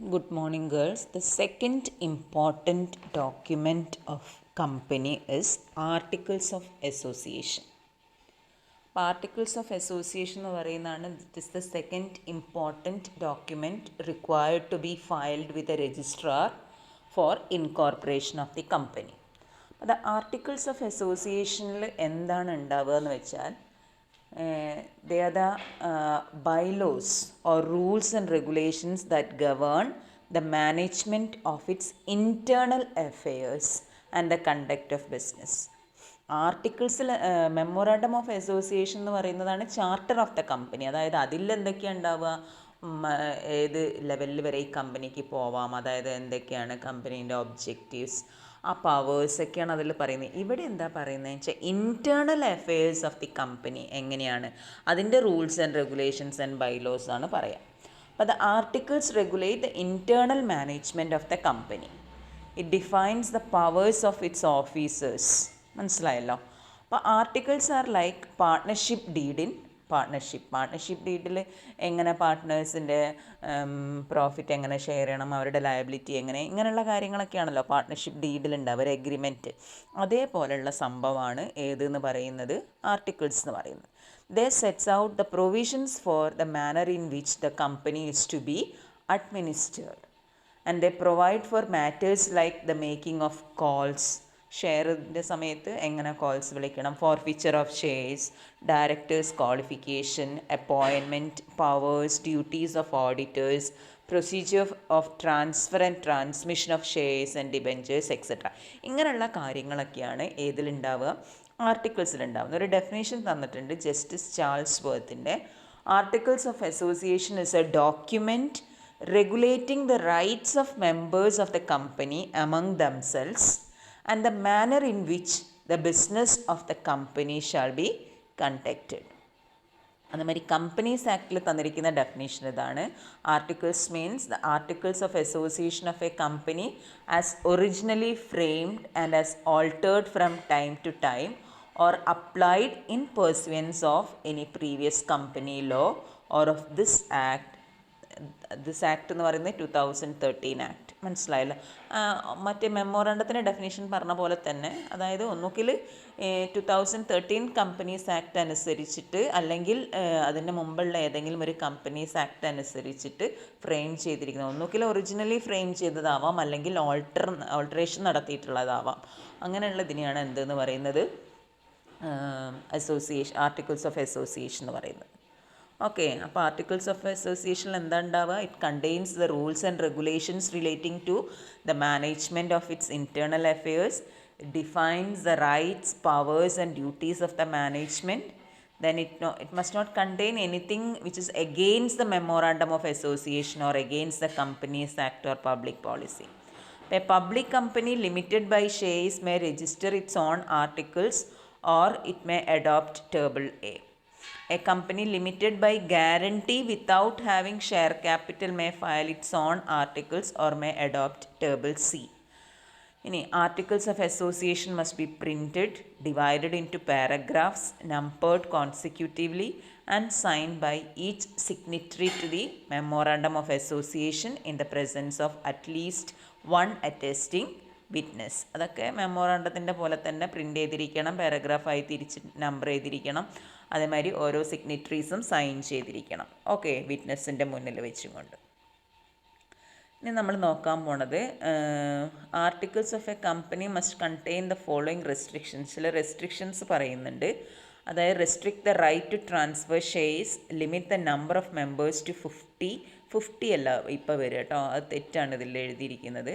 Good morning, girls. The second important document of company is Articles of Association. Articles of Association എന്ന് പറയുന്നതാണ് this is the second important document required to be filed with the registrar for incorporation of the company. അപ്പോൾ the Articles of Associationൽ എന്താണ് ഉണ്ടാവുക എന്ന് വെച്ചാൽ they are the bylaws or rules and regulations that govern the management of its internal affairs and the conduct of business. ആർട്ടിക്കിൾസിൽ memorandum of association എന്ന് പറയുന്നതാണ് charter of the company. അതായത് അതിൽ എന്തൊക്കെയാണ് ഉണ്ടാവുക, ഏത് ലെവലിൽ വരെ ഈ കമ്പനിക്ക് പോവാം, അതായത് എന്തൊക്കെയാണ് കമ്പനീൻ്റെ ഒബ്ജക്റ്റീവ്സ്, ആ പവേഴ്സൊക്കെയാണ് അതിൽ പറയുന്നത്. ഇവിടെ എന്താ പറയുന്നത് വെച്ചാൽ internal affairs of the company എങ്ങനെയാണ്, അതിൻ്റെ rules and regulations and bylaws ആണ് പറയുക. അപ്പോൾ the articles regulate the internal management of the company. It defines the powers of its officers. മനസ്സിലായല്ലോ. അപ്പോൾ articles are like partnership deed in partnership ഡീഡിൽ എങ്ങനെ പാർട്ട്നേഴ്സിൻ്റെ പ്രോഫിറ്റ് എങ്ങനെ ഷെയർ ചെയ്യണം, അവരുടെ ലയബിലിറ്റി എങ്ങനെ, ഇങ്ങനെയുള്ള കാര്യങ്ങളൊക്കെയാണല്ലോ പാർട്ട്ണർഷിപ്പ് ഡീഡിലുണ്ടാവുക, ഒരു എഗ്രിമെൻറ്റ്. അതേപോലെയുള്ള സംഭവമാണ് ഏതെന്ന് പറയുന്നത് ആർട്ടിക്കിൾസ് എന്ന് പറയുന്നത്. They sets out the provisions for the manner in which the company is to be administered and they provide for matters like the making of calls, ഷെയറിൻ്റെ സമയത്ത് എങ്ങനെ കോൾസ് വിളിക്കണം, forfeiture of shares, directors qualification, appointment, powers, duties of auditors, procedure of transfer and transmission of shares and debentures etcetera. ഇങ്ങനെയുള്ള കാര്യങ്ങളൊക്കെയാണ് ഏതിലുണ്ടാവുക, ആർട്ടിക്കിൾസിലുണ്ടാവുന്നത്. ഒരു definition തന്നിട്ടുണ്ട് ജസ്റ്റിസ് ചാൾസ് വർത്തിൻ്റെ. Articles of association is A document regulating the rights of members of the company among themselves and the manner in which the business of the company shall be conducted. അതുമാതിരി companies ആക്ടിൽ തന്നിരിക്കുന്ന definition ഇതാണ്. Articles means the articles of association of a company as originally framed and as altered from time to time or applied in pursuance of any previous company law or of this act എന്ന് പറയുന്നത് 2013 act. മനസ്സിലായല്ലോ. മറ്റേ മെമ്മോറാണ്ടത്തിൻ്റെ definition പറഞ്ഞ പോലെ തന്നെ, അതായത് ഒന്നുകിൽ 2013 companies act അനുസരിച്ചിട്ട് അല്ലെങ്കിൽ അതിൻ്റെ മുമ്പുള്ള ഏതെങ്കിലും ഒരു കമ്പനീസ് ആക്ട് അനുസരിച്ചിട്ട് ഫ്രെയിം ചെയ്തിരിക്കുന്നത്, ഒന്നുകിൽ ഒറിജിനലി ഫ്രെയിം ചെയ്തതാവാം അല്ലെങ്കിൽ ഓൾട്ടറേഷൻ നടത്തിയിട്ടുള്ളതാവാം. അങ്ങനെയുള്ള ഇതിനെയാണ് എന്തെന്ന് പറയുന്നത് ആർട്ടിക്കിൾസ് ഓഫ് അസോസിയേഷൻ എന്ന് പറയുന്നത്. ഓക്കെ. അപ്പോൾ ആർട്ടിക്കിൾസ് ഓഫ് അസോസിയേഷനിൽ എന്താ ഉണ്ടാവുക, it contains the rules and regulations relating to the management of its internal affairs, defines the rights, powers and duties of the management. Then it must not contain anything which is against the memorandum of association or against the Companies Act or public policy. A public company limited by shares may register its own articles or it may adopt Table A. A company limited by guarantee without having share capital may file its own articles or may adopt Table C. Articles of association must be printed, divided into paragraphs, numbered consecutively and signed by each signatory to the memorandum of association in the presence of at least one attesting witness. അതൊക്കെ മെമ്മോറാണ്ടത്തിൻ്റെ പോലെ തന്നെ print ചെയ്തിരിക്കണം, പാരഗ്രാഫായി തിരിച്ച് number ചെയ്തിരിക്കണം. അതേമാതിരി ഓരോ സിഗ്നിറ്ററീസും sign ചെയ്തിരിക്കണം. Okay, വിറ്റ്നസ്സിൻ്റെ മുന്നിൽ വെച്ചും കൊണ്ട്. ഇനി നമ്മൾ നോക്കാൻ പോണത് articles of a company must contain the following restrictions. ചില റെസ്ട്രിക്ഷൻസ് പറയുന്നുണ്ട്. അതായത് restrict the right to transfer shares, limit the number of members to 50 അല്ല ഇപ്പോൾ വരിക കേട്ടോ, അത് തെറ്റാണ് ഇതിൽ എഴുതിയിരിക്കുന്നത്.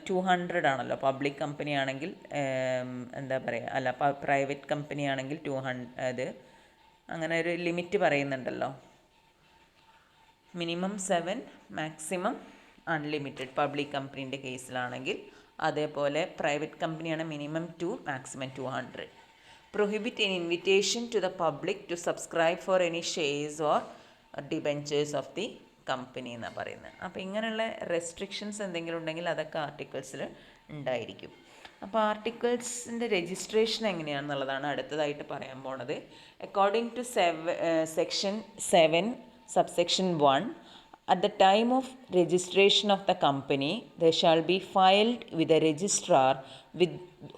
200 ആണല്ലോ. പബ്ലിക് കമ്പനി ആണെങ്കിൽ എന്താ പറയുക, അല്ല പ്രൈവറ്റ് കമ്പനി ആണെങ്കിൽ 200, അങ്ങനെ ഒരു ലിമിറ്റ് പറയുന്നുണ്ടല്ലോ. മിനിമം 7, മാക്സിമം അൺലിമിറ്റഡ് പബ്ലിക് കമ്പനീൻ്റെ കേസിലാണെങ്കിൽ. അതേപോലെ പ്രൈവറ്റ് കമ്പനിയാണ് minimum 2, maximum 200. Prohibit an invitation to the public to subscribe for any shares or debentures of the company എന്നാണ് പറയുന്നത്. അപ്പോൾ ഇങ്ങനെയുള്ള റെസ്ട്രിക്ഷൻസ് എന്തെങ്കിലും ഉണ്ടെങ്കിൽ അതൊക്കെ ആർട്ടിക്കിൾസിൽ ഉണ്ടായിരിക്കും. അപ്പോൾ ആർട്ടിക്കിൾസിൻ്റെ രജിസ്ട്രേഷൻ എങ്ങനെയാണെന്നുള്ളതാണ് അടുത്തതായിട്ട് പറയാൻ പോണത്. According to section 7 subsection 1, At the time of registration of the company, they shall be filed with a registrar with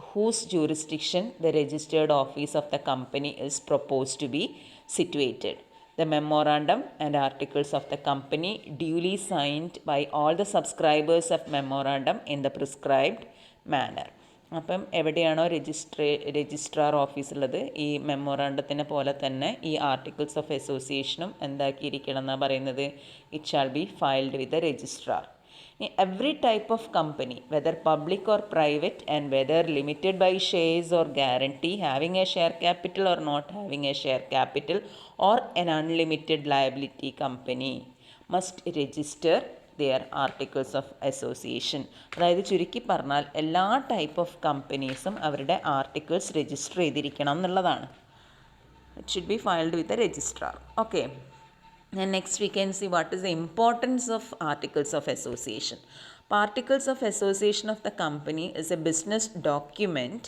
whose jurisdiction the registered office of the company is proposed to be situated. The memorandum and articles of the company duly signed by all the subscribers of memorandum in the prescribed manner. അപ്പം എവിടെയാണോ registrar office ഉള്ളത്, ഈ മെമ്മോറാണ്ടത്തിനെ പോലെ തന്നെ ഈ articles of അസോസിയേഷനും എന്താക്കിയിരിക്കണം എന്നാണ് പറയുന്നത്, it shall be filed with the registrar. Every type of company, whether public or private and whether limited by shares or guarantee, having a share capital or not having a share capital, or an unlimited liability company, must register their articles of association. അതായത് ചുരുക്കി പറഞ്ഞാൽ എല്ലാ type of കമ്പനീസും അവരുടെ articles register ചെയ്തിരിക്കണം എന്നുള്ളതാണ്. It should be filed with a registrar. Okay. And next we can see what is the importance of articles of association. Articles of association of the company is a business document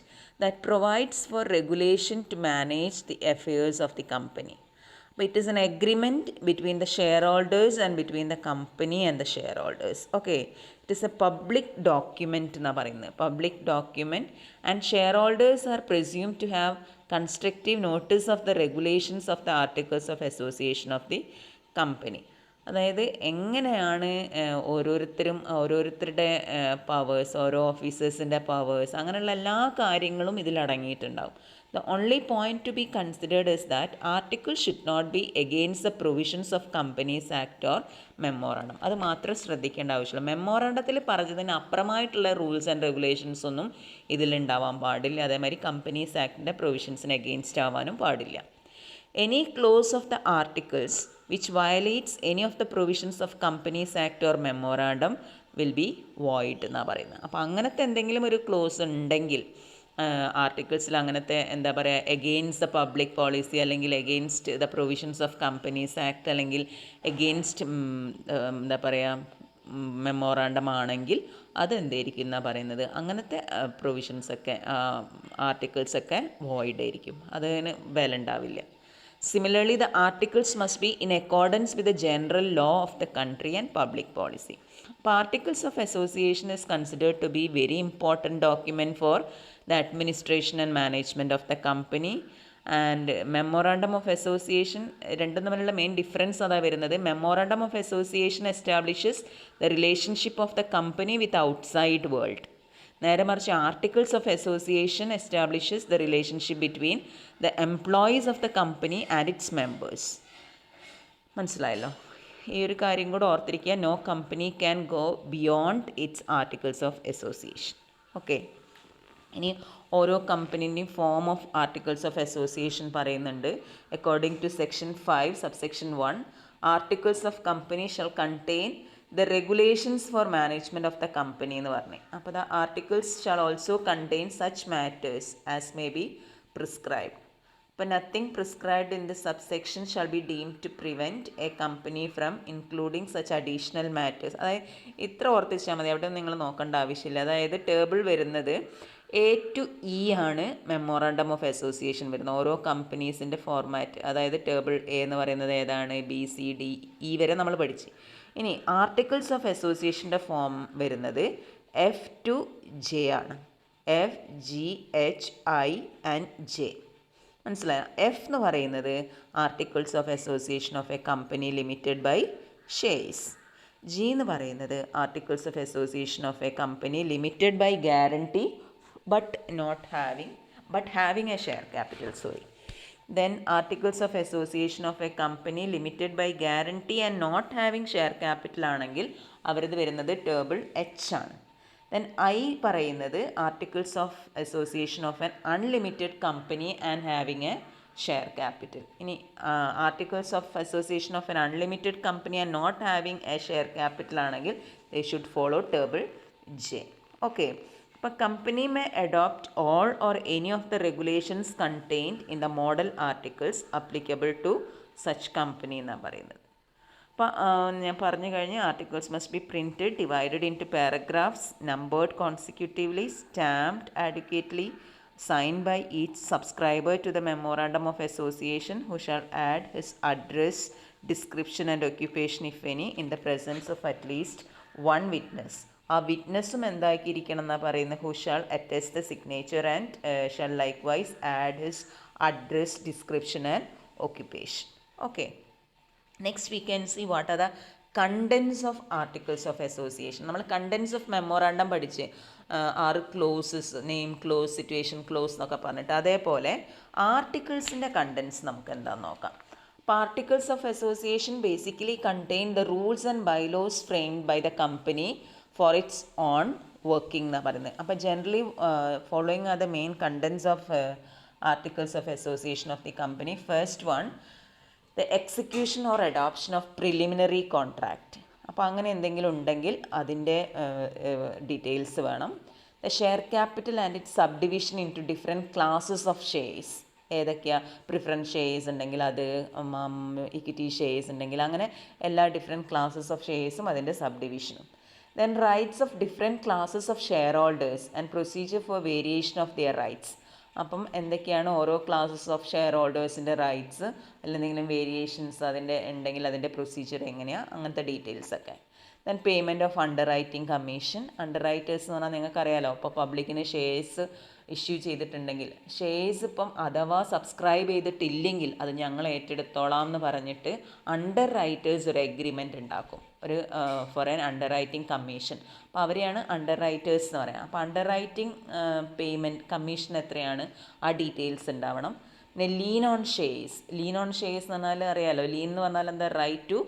that provides for regulation to manage the affairs of the company. It is an agreement between the shareholders and between the company and the shareholders. Okay, it is a public document na parayunnu, public document, and shareholders are presumed to have constructive notice of the regulations of the articles of association of the company. അതായത് എങ്ങനെയാണ് ഓരോരുത്തരുടെ powers, ഓരോ ഓഫീസേഴ്സിൻ്റെ powers, അങ്ങനെയുള്ള എല്ലാ കാര്യങ്ങളും ഇതിൽ അടങ്ങിയിട്ടുണ്ടാവും. The only point to be considered is that article should not be against the provisions of Companies Act or memorandum. അത് മാത്രം ശ്രദ്ധിക്കേണ്ട ആവശ്യമില്ല. മെമ്മോറാണ്ടത്തിൽ പറഞ്ഞതിന് അപ്പുറമായിട്ടുള്ള റൂൾസ് ആൻഡ് റെഗുലേഷൻസ് ഒന്നും ഇതിലുണ്ടാവാൻ പാടില്ല. അതേമാതിരി കമ്പനീസ് ആക്ടിൻ്റെ പ്രൊവിഷൻസിന് എഗെയിൻസ്റ്റ് ആവാനും പാടില്ല. Any clause of the articles which violates any of the provisions of Companies Act or memorandum will be void എന്നാണ് പറയുന്നത്. അപ്പോൾ അങ്ങനത്തെ എന്തെങ്കിലും ഒരു ക്ലോസ് ഉണ്ടെങ്കിൽ ആർട്ടിക്കിൾസിൽ, അങ്ങനത്തെ എന്താ പറയുക, എഗെയിൻസ്റ്റ് ദ പബ്ലിക് പോളിസി, അല്ലെങ്കിൽ against the provisions of companies act, അല്ലെങ്കിൽ എഗെയിൻസ്റ്റ് എന്താ പറയുക മെമ്മോറാണ്ടം ആണെങ്കിൽ അതെന്തായിരിക്കും എന്നാണ് പറയുന്നത്, അങ്ങനത്തെ പ്രൊവിഷൻസൊക്കെ ആർട്ടിക്കിൾസൊക്കെ വോയിഡ് ആയിരിക്കും, അതിന് വില ഉണ്ടാവില്ല. Similarly, the articles must be in accordance with the general law of the country and public policy. Articles of association is considered to be very important document for the administration and management of the company. And memorandum of association രണ്ടും തമ്മിലുള്ള main difference അതാണ് വരുന്നത്. Memorandum of association establishes the relationship of the company with outside world. നേരെ മറിച്ച് articles of association establishes the relationship between the employees of the company and its members. മനസ്സിലായല്ലോ? ഈ ഒരു കാര്യം കൂടെ ഓർത്തിരിക്കുക. No company can go beyond its articles of association. Okay. ഇനി ഓരോ കമ്പനീൻ്റെയും form of articles of association പറയുന്നുണ്ട്. According to section 5 subsection 1, articles of company shall contain the regulations for management of the company എന്ന് പറഞ്ഞു. അപ്പോൾ the articles shall also contain such matters as may be prescribed. അപ്പോൾ nothing prescribed in the subsection shall be deemed to prevent a company from including such additional matters. അതായത് ഇത്ര ഓർത്തിച്ചാൽ മതി, അവിടെ നിങ്ങൾ നോക്കേണ്ട ആവശ്യമില്ല. അതായത് ടേബിൾ വരുന്നത് A to E ആണ് മെമ്മോറാണ്ടം ഓഫ് അസോസിയേഷൻ വരുന്നത്. ഓരോ കമ്പനീസിൻ്റെ ഫോർമാറ്റ്, അതായത് ടേബിൾ എ എന്ന് പറയുന്നത് ഏതാണ്, BCDE വരെ നമ്മൾ പഠിച്ച്. ഇനി ആർട്ടിക്കിൾസ് ഓഫ് അസോസിയേഷൻ്റെ ഫോം വരുന്നത് F to J ആണ്. FGHI&J. മനസ്സിലായോ? എഫ് എന്ന് പറയുന്നത് articles of association of a company limited by shares. G എന്ന് പറയുന്നത് articles of association of a company limited by guarantee but having a share capital, then articles of association of a company limited by guarantee and not having share capital ആണെങ്കിൽ അവരത് വരുന്നത് table H ആണ്. then I പറയുന്നത് articles of association of an unlimited company and having a share capital. ഇനി articles of association of an unlimited company and not having a share capital ആണെങ്കിൽ they should follow table J. okay. അപ്പോൾ company may adopt all or any of the regulations contained in the model articles applicable to such company എന്നാണ് പറയുന്നത്. അപ്പോൾ ഞാൻ പറഞ്ഞു കഴിഞ്ഞ് articles must be printed, divided into paragraphs, numbered consecutively, stamped adequately, signed by each subscriber to the memorandum of association, who shall add his address, description and occupation if any, in the presence of at least one witness. ആ വിറ്റ്നസ്സും എന്താക്കിയിരിക്കണം എന്നാണ് പറയുന്നത്, who shall attest the signature and shall likewise add his address, description and occupation. Okay, next we can see what are the contents of articles of association. നമ്മൾ contents of memorandum പഠിച്ച് 6 clauses, name clause, situation clause എന്നൊക്കെ പറഞ്ഞിട്ട്, അതേപോലെ ആർട്ടിക്കിൾസിൻ്റെ contents നമുക്ക് എന്താണെന്ന് നോക്കാം. അപ്പോൾ articles of association basically contain the rules and bylaws framed by the company for its own working എന്നാണ് പറയുന്നത്. അപ്പോൾ generally following are the main contents of articles of association of the company. First one, the execution or adoption of preliminary contract. അപ്പോൾ അങ്ങനെ എന്തെങ്കിലും ഉണ്ടെങ്കിൽ അതിൻ്റെ details വേണം. The share capital and it subdivision into different classes of shares. ഏതൊക്കെയാണ്? Preference shares ഉണ്ടെങ്കിൽ അത്, equity shares ഉണ്ടെങ്കിൽ അങ്ങനെ എല്ലാ ഡിഫറെൻറ്റ് ക്ലാസ്സസ് ഓഫ് ഷെയർസും അതിൻ്റെ സബ് ഡിവിഷനും. Then rights of different classes of share holders and procedure for variation of their rights. അപ്പം എന്തൊക്കെയാണ് ഓരോ ക്ലാസ്സസ് ഓഫ് ഷെയർ ഹോൾഡേഴ്സിൻ്റെ റൈറ്റ്സ്, അല്ലെന്തെങ്കിലും വേരിയേഷൻസ് അതിൻ്റെ ഉണ്ടെങ്കിൽ അതിൻ്റെ പ്രൊസീജിയർ എങ്ങനെയാണ്, അങ്ങനത്തെ ഡീറ്റെയിൽസൊക്കെ. Then payment of underwriting commission. Underwriters എന്ന് പറഞ്ഞാൽ നിങ്ങൾക്കറിയാലോ, ഇപ്പോൾ പബ്ലിക്കിന് ഷെയർസ് ഇഷ്യൂ ചെയ്തിട്ടുണ്ടെങ്കിൽ, ഷെയർസ് ഇപ്പം അഥവാ സബ്സ്ക്രൈബ് ചെയ്തിട്ടില്ലെങ്കിൽ അത് ഞങ്ങൾ ഏറ്റെടുത്തോളാം എന്ന് പറഞ്ഞിട്ട് അണ്ടർ റൈറ്റേഴ്സ് ഒരു എഗ്രിമെൻ്റ് ഉണ്ടാക്കും, ഒരു for an under writing commission. അപ്പോൾ അവരെയാണ് അണ്ടർ റൈറ്റേഴ്സ് എന്ന് പറയുക. അപ്പോൾ അണ്ടർ റൈറ്റിംഗ് പേയ്മെൻറ്റ് കമ്മീഷൻ എത്രയാണ്, ആ ഡീറ്റെയിൽസ് ഉണ്ടാവണം. പിന്നെ lean on shares. Lean on shares എന്ന് പറഞ്ഞാൽ അറിയാലോ, ലീൻ എന്ന് പറഞ്ഞാൽ എന്താ, റൈറ്റ് ടു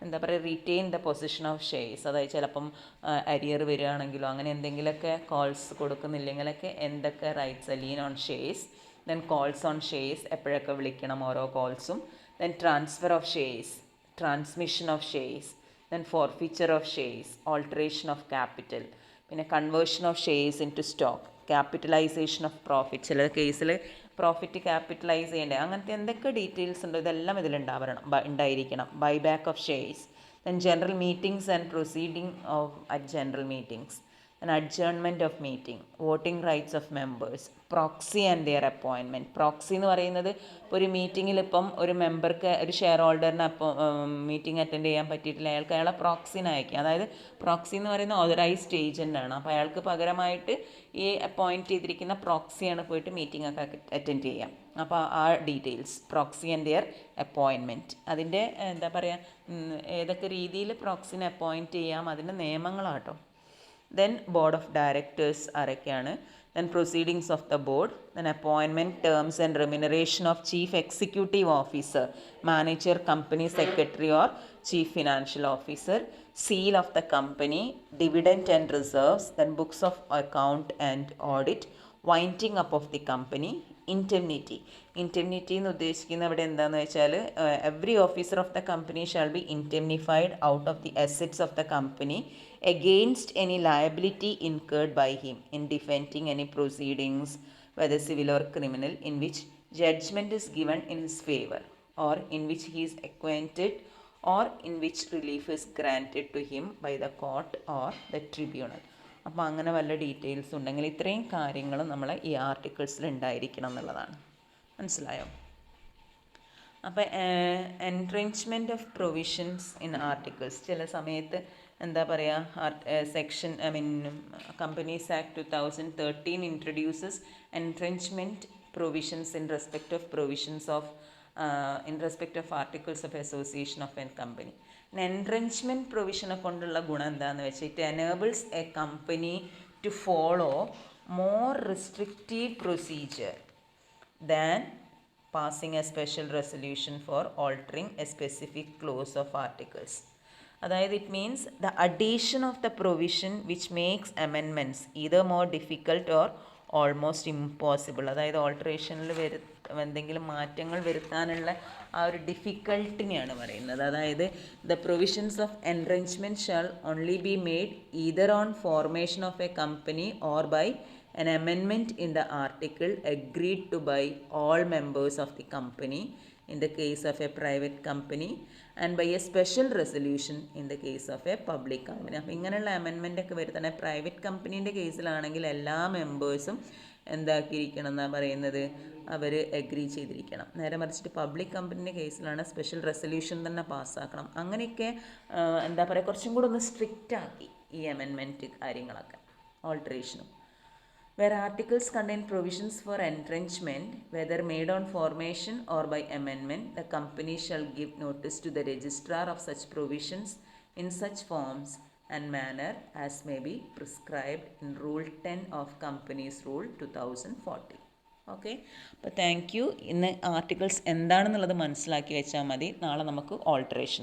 എന്താ പറയുക, retain the position of shares. അതായത് ചിലപ്പം അരിയർ വരികയാണെങ്കിലോ അങ്ങനെ എന്തെങ്കിലുമൊക്കെ കോൾസ് കൊടുക്കുന്നില്ലെങ്കിലൊക്കെ എന്തൊക്കെ rights, lien on shares. Then calls on shares, എപ്പോഴൊക്കെ വിളിക്കണം ഓരോ കോൾസും. Then transfer of shares, transmission of shares. Then forfeiture of shares, alteration of capital. പിന്നെ conversion of shares into stock, capitalization of profit. ചില കേസിൽ profit capitalise ചെയ്യേണ്ടത്, അങ്ങനത്തെ എന്തൊക്കെ ഡീറ്റെയിൽസ് ഉണ്ടോ ഇതെല്ലാം ഉണ്ടായിരിക്കണം. Buy back of shares. Then general meetings and proceeding of at general meetings. Then adjournment of meeting, voting rights of members, proxy and their appointment. Proxy എന്ന് പറയുന്നത് ഇപ്പോൾ ഒരു മീറ്റിങ്ങിൽ ഇപ്പം ഒരു മെമ്പർക്ക്, ഒരു ഷെയർ ഹോൾഡറിന് മീറ്റിംഗ് അറ്റൻഡ് ചെയ്യാൻ പറ്റിയിട്ടില്ല, അയാൾക്ക് അയാളെ പ്രോക്സിനെ അയക്കുക. അതായത് പ്രോക്സി എന്ന് പറയുന്ന ഓതറൈസ്ഡ് ഏജൻ്റാണ്. അപ്പോൾ അയാൾക്ക് പകരമായിട്ട് ഈ അപ്പോയിൻറ്റ് ചെയ്തിരിക്കുന്ന പ്രോക്സിയാണ് പോയിട്ട് മീറ്റിംഗ് ഒക്കെ അറ്റൻഡ് ചെയ്യാം. അപ്പോൾ ആ details, proxy and their appointment, അതിൻ്റെ എന്താ പറയുക, ഏതൊക്കെ രീതിയിൽ പ്രോക്സിനെ അപ്പോയിൻറ്റ് ചെയ്യാം, അതിൻ്റെ നിയമങ്ങളാട്ടോ. ദെൻ ബോർഡ് ഓഫ് ഡയറക്ടേഴ്സ് ആരൊക്കെയാണ്. Then proceedings of the board. Then appointment, terms and remuneration of chief executive officer, manager, company secretary or chief financial officer. Seal of the company, dividend and reserves. Then books of account and audit. Winding up of the company. Indemnity. Indemnity എന്ന് ഉദ്ദേശിക്കുന്നത് ഇവിടെ എന്താണെന്ന് വെച്ചാൽ, every officer of the company shall be indemnified out of the assets of the company against any liability incurred by him in defending any proceedings, whether civil or criminal, in which judgment is given in his favor, or in which he is acquitted, or in which relief is granted to him by the court or the tribunal. അപ്പോൾ അങ്ങനെ വല്ല details ഉണ്ടെങ്കിൽ ഇത്രയും കാര്യങ്ങളും നമ്മൾ ഈ ആർട്ടിക്കിൾസിൽ ഉണ്ടായിരിക്കണം എന്നുള്ളതാണ്. മനസ്സിലായോ? അപ്പോൾ entrenchment of provisions in articles, ചില സമയത്ത് എന്താ പറയുക, section companies act 2013 introduces entrenchment provisions in respect of provisions of in respect of articles of association of an company. Entrenchment പ്രൊവിഷനെ കൊണ്ടുള്ള ഗുണം എന്താണെന്ന് വെച്ചാൽ, it enables a company to follow more restrictive procedure than passing a special resolution for altering a specific clause of articles. അതായത് it means the addition of the provision which makes amendments either more difficult or almost impossible. അതായത് ഓൾട്ടറേഷനിൽ എന്തെങ്കിലും മാറ്റങ്ങൾ വരുത്താനുള്ള ആ ഒരു ഡിഫിക്കൽട്ടിനെയാണ് പറയുന്നത്. അതായത് the provisions of entrenchment shall only be made either on formation of a company or by an amendment in the article agreed to by all members of the company in the case of a private company and by a special resolution in the case of a public company. അപ്പോൾ ഇങ്ങനെയുള്ള അമെൻമെൻ്റ് ഒക്കെ വരുത്തണേ private കമ്പനീൻ്റെ കേസിലാണെങ്കിൽ എല്ലാ മെമ്പേഴ്സും എന്താക്കിയിരിക്കണം എന്നാണ് പറയുന്നത്, അവർ agree ചെയ്തിരിക്കണം. നേരെ മറിച്ചിട്ട് public കമ്പനീൻ്റെ കേസിലാണ് സ്പെഷ്യൽ റെസൊല്യൂഷൻ തന്നെ പാസ്സാക്കണം. അങ്ങനെയൊക്കെ എന്താ പറയുക, കുറച്ചും കൂടെ ഒന്ന് സ്ട്രിക്റ്റ് ആക്കി ഈ അമെൻമെൻറ്റ് കാര്യങ്ങളൊക്കെ, ഓൾട്ടറേഷനും. Where articles contain provisions for entrenchment, whether made on formation or by amendment, the company shall give notice to the registrar of such provisions in such forms and manner as may be prescribed in Rule 10 of Companies Rule 2014. Okay, അപ്പോൾ thank you. ഇന്ന് articles എന്താണെന്നുള്ളത് മനസ്സിലാക്കി വെച്ചാൽ മതി. നാളെ നമുക്ക് alteration